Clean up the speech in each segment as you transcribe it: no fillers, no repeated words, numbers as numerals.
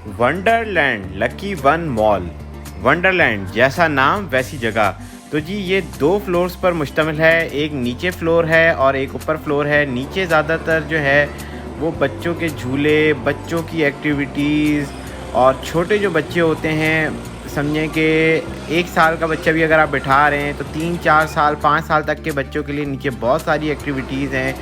Wonderland lucky one mall. Wonderland जैसा नाम वैसी जगह। तो जी ये 2 फ्लोर्स पर मुश्तमिल है, एक नीचे फ्लोर है और एक ऊपर फ्लोर है। नीचे ज़्यादातर जो है वो बच्चों के झूले, बच्चों की एक्टिविटीज़ और छोटे जो बच्चे होते हैं, समझें कि 1 साल का बच्चा भी अगर आप बिठा रहे हैं तो 3, 4 साल, 5 साल तक के बच्चों के लिए नीचे बहुत सारी एक्टिविटीज़ हैं,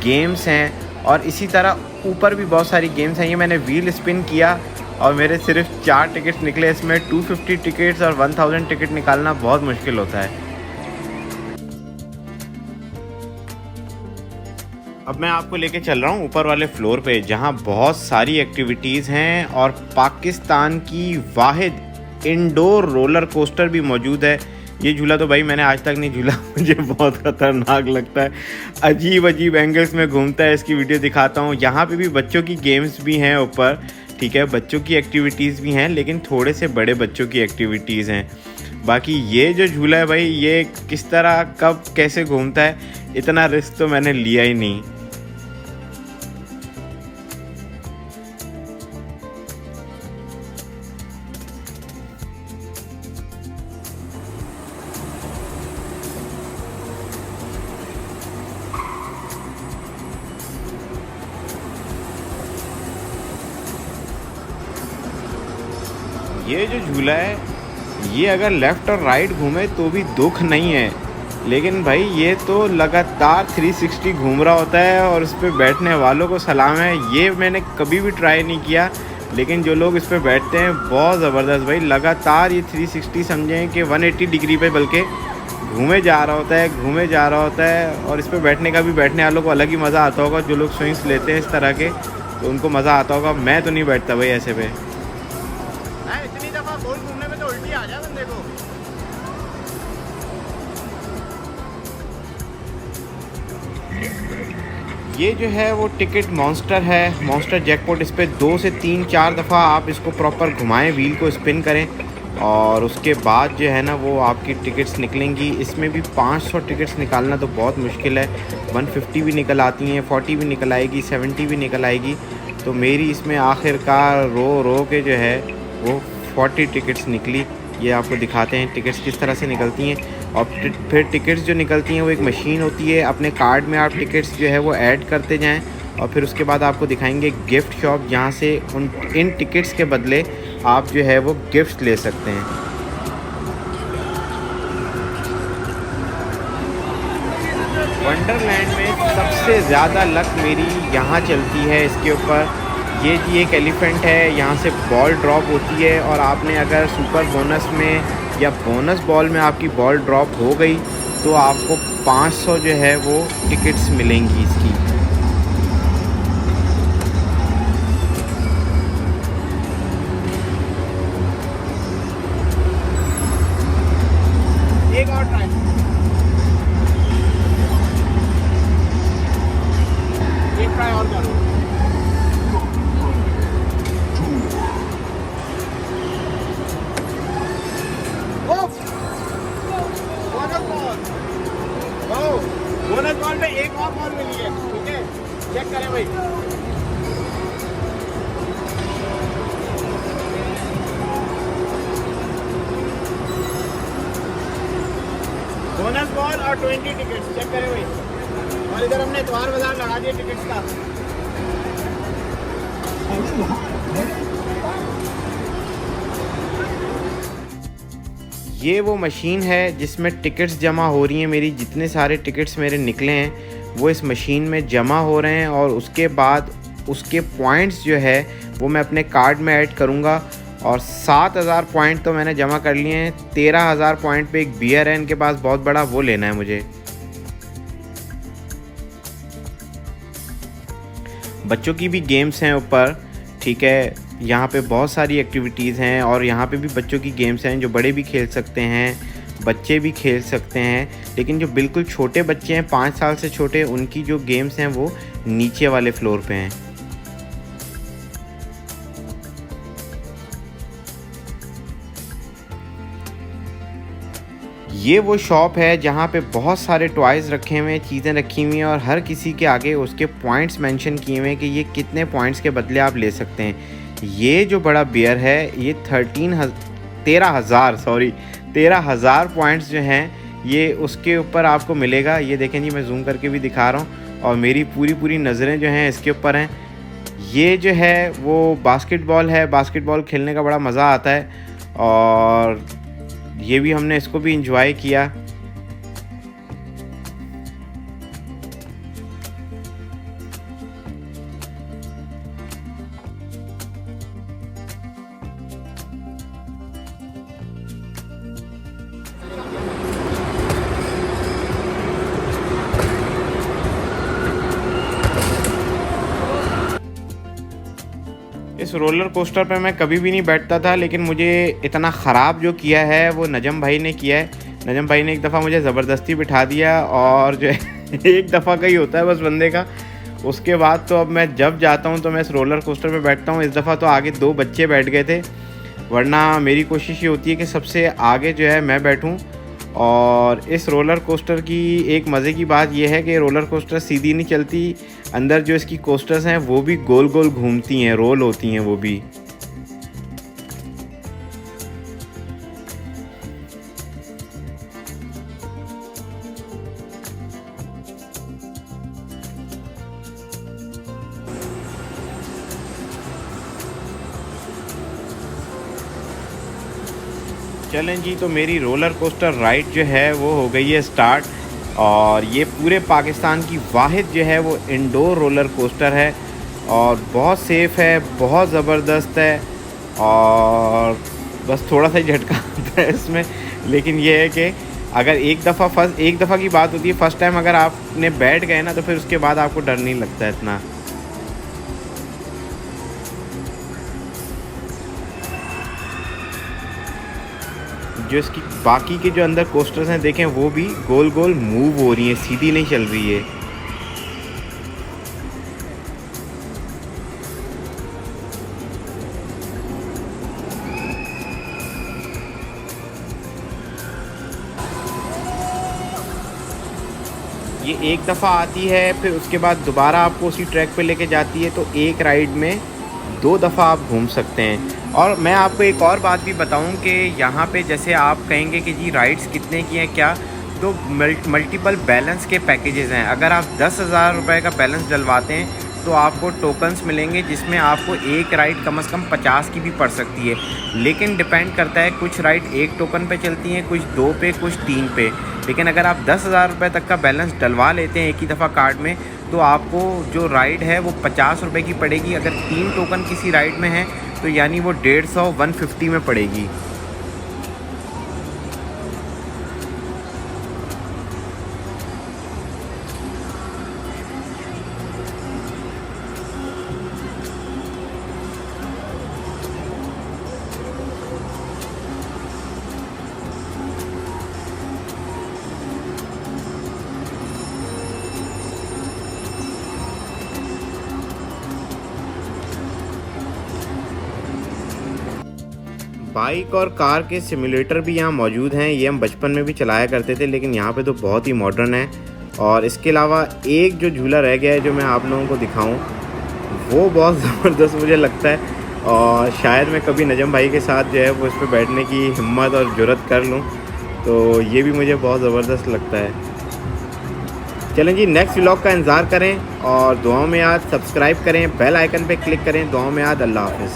गेम्स हैं और इसी तरह ऊपर भी बहुत सारी गेम्स हैं। ये मैंने व्हील स्पिन किया और मेरे सिर्फ 4 टिकट्स निकले। इसमें 250 टिकट्स और 1000 टिकट निकालना बहुत मुश्किल होता है। अब मैं आपको लेके चल रहा हूँ ऊपर वाले फ्लोर पे, जहाँ बहुत सारी एक्टिविटीज़ हैं और पाकिस्तान की वाहिद इंडोर रोलर कोस्टर भी मौजूद है। ये झूला तो भाई मैंने आज तक नहीं झूला, मुझे बहुत ख़तरनाक लगता है, अजीब अजीब एंगल्स में घूमता है। इसकी वीडियो दिखाता हूँ। यहाँ पे भी बच्चों की गेम्स भी हैं ऊपर, ठीक है, बच्चों की एक्टिविटीज़ भी हैं, लेकिन थोड़े से बड़े बच्चों की एक्टिविटीज़ हैं। बाकी ये जो झूला है भाई, ये किस तरह कब कैसे घूमता है, इतना रिस्क तो मैंने लिया ही नहीं। ये जो झूला है, ये अगर लेफ़्ट और राइट घूमे तो भी दुख नहीं है, लेकिन भाई ये तो लगातार 360 घूम रहा होता है और इस पे बैठने वालों को सलाम है। ये मैंने कभी भी ट्राई नहीं किया, लेकिन जो लोग इस पे बैठते हैं बहुत ज़बरदस्त भाई, लगातार ये 360 समझें कि 180 डिग्री पे बल्कि घूमे जा रहा होता है, घूमे जा रहा होता है। और इस पे बैठने का भी बैठने वालों को अलग ही मज़ा आता होगा। जो लोग स्विंग्स लेते हैं इस तरह के, तो उनको मज़ा आता होगा। मैं तो नहीं बैठता भाई ऐसे पे। इतनी दफ़ा गोल घूमने में तो उल्टी आ जाए बंदे को। ये जो है वो टिकट मॉन्स्टर है, मॉन्स्टर जैकपॉट। इस पे 2 से 3, 4 दफ़ा आप इसको प्रॉपर घुमाएं, व्हील को स्पिन करें और उसके बाद जो है ना वो आपकी टिकट्स निकलेंगी। इसमें भी 500 टिकट्स निकालना तो बहुत मुश्किल है। 150 भी निकल आती हैं, 40 भी निकल आएगी, 70 भी निकल आएगी। तो मेरी इसमें आखिरकार रो के जो है वो 40 टिकट्स निकली। ये आपको दिखाते हैं टिकट्स किस तरह से निकलती हैं। और फिर टिकट्स जो निकलती हैं वो एक मशीन होती है, अपने कार्ड में आप टिकट्स जो है वो ऐड करते जाएं और फिर उसके बाद आपको दिखाएंगे गिफ्ट शॉप, जहाँ से इन टिकट्स के बदले आप जो है वो गिफ्ट्स ले सकते हैं। वंडरलैंड में सबसे ज़्यादा लक मेरी यहाँ चलती है इसके ऊपर। ये जी एक एलिफेंट है, यहाँ से बॉल ड्रॉप होती है और आपने अगर सुपर बोनस में या बोनस बॉल में आपकी बॉल ड्रॉप हो गई तो आपको 500 जो है वो टिकट्स मिलेंगी इसकी। एक और ट्राई, एक ट्राई और करो। बोनस बॉल में एक और बॉल मिली है, ठीक है, चेक करें भाई। बोनस बॉल और 20 टिकट्स, चेक करें भाई। और इधर हमने इतवार बाजार लगा दिया टिकट्स का। ये वो मशीन है जिसमें टिकट्स जमा हो रही हैं। मेरी जितने सारे टिकट्स मेरे निकले हैं वो इस मशीन में जमा हो रहे हैं और उसके बाद उसके पॉइंट्स जो है वो मैं अपने कार्ड में ऐड करूँगा। और 7000 पॉइंट तो मैंने जमा कर लिए हैं। 13000 पॉइंट पे एक बियर है इनके पास बहुत बड़ा, वो लेना है मुझे। बच्चों की भी गेम्स हैं ऊपर, ठीक है, यहाँ पे बहुत सारी एक्टिविटीज़ हैं और यहाँ पे भी बच्चों की गेम्स हैं जो बड़े भी खेल सकते हैं, बच्चे भी खेल सकते हैं। लेकिन जो बिल्कुल छोटे बच्चे हैं 5 साल से छोटे, उनकी जो गेम्स हैं वो नीचे वाले फ्लोर पे हैं। ये वो शॉप है जहाँ पे बहुत सारे टॉयज़ रखे हुए हैं, चीज़ें रखी हुई हैं और हर किसी के आगे उसके पॉइंट्स मेंशन किए हुए हैं कि ये कितने पॉइंट्स के बदले आप ले सकते हैं। ये जो बड़ा बियर है ये 13,000 पॉइंट्स जो हैं ये उसके ऊपर आपको मिलेगा। ये देखें जी, मैं जूम करके भी दिखा रहा हूँ और मेरी पूरी नज़रें जो हैं इसके ऊपर हैं। ये जो है वो बास्केटबॉल है, बास्केटबॉल खेलने का बड़ा मज़ा आता है और ये भी हमने इसको भी इंजॉय किया। इस रोलर कोस्टर पे मैं कभी भी नहीं बैठता था, लेकिन मुझे इतना ख़राब जो किया है वो नजम भाई ने किया है। नजम भाई ने एक दफ़ा मुझे ज़बरदस्ती बिठा दिया और जो है एक दफ़ा का ही होता है बस बंदे का। उसके बाद तो अब मैं जब जाता हूँ तो मैं इस रोलर कोस्टर पे बैठता हूँ। इस दफ़ा तो आगे 2 बच्चे बैठ गए थे, वरना मेरी कोशिश ये होती है कि सबसे आगे जो है मैं बैठूँ। और इस रोलर कोस्टर की एक मज़े की बात यह है कि रोलर कोस्टर सीधी नहीं चलती, अंदर जो इसकी कोस्टर्स हैं वो भी गोल गोल घूमती हैं, रोल होती हैं वो भी। चलें जी, तो मेरी रोलर कोस्टर राइड जो है वो हो गई है स्टार्ट। और ये पूरे पाकिस्तान की वाहिद जो है वो इंडोर रोलर कोस्टर है और बहुत सेफ़ है, बहुत ज़बरदस्त है। और बस थोड़ा सा ही झटका आता है इसमें, लेकिन ये है कि अगर एक दफ़ा की बात होती है, फ़र्स्ट टाइम अगर आपने बैठ गए ना तो फिर उसके बाद आपको डर नहीं लगता है इतना। जो इसकी बाकी के जो अंदर कोस्टर्स हैं देखें, वो भी गोल गोल मूव हो रही हैं, सीधी नहीं चल रही है। ये एक दफ़ा आती है, फिर उसके बाद दोबारा आपको उसी ट्रैक पे लेके जाती है, तो एक राइड में 2 दफ़ा आप घूम सकते हैं। और मैं आपको एक और बात भी बताऊं कि यहाँ पे जैसे आप कहेंगे कि जी राइड्स कितने की हैं क्या, तो मल्टीपल बैलेंस के पैकेजेस हैं। अगर आप 10,000 रुपये का बैलेंस डलवाते हैं तो आपको टोकन्स मिलेंगे, जिसमें आपको एक राइड कम से कम 50 की भी पड़ सकती है। लेकिन डिपेंड करता है, कुछ राइड 1 टोकन पे चलती हैं, कुछ 2 पे, कुछ 3 पे। लेकिन अगर आप 10,000 रुपये तक का बैलेंस डलवा लेते हैं एक ही दफ़ा कार्ड में, तो आपको जो राइड है वो 50 रुपये की पड़ेगी। अगर 3 टोकन किसी राइड में है तो यानी वो 150 में पड़ेगी। बाइक और कार के सिमुलेटर भी यहाँ मौजूद हैं। ये हम बचपन में भी चलाया करते थे, लेकिन यहाँ पे तो बहुत ही मॉडर्न है। और इसके अलावा एक जो झूला रह गया है जो मैं आप लोगों को दिखाऊं, वो बहुत ज़बरदस्त मुझे लगता है। और शायद मैं कभी नजम भाई के साथ जो है वो इस पर बैठने की हिम्मत और जुर्रत कर लूँ, तो ये भी मुझे बहुत ज़बरदस्त लगता है। चलें जी, नेक्स्ट व्लॉग का इंतज़ार करें और दुआओं में याद, सब्सक्राइब करें, बेल आइकन पे क्लिक करें। दुआओं में याद। अल्लाह हाफ़िज़।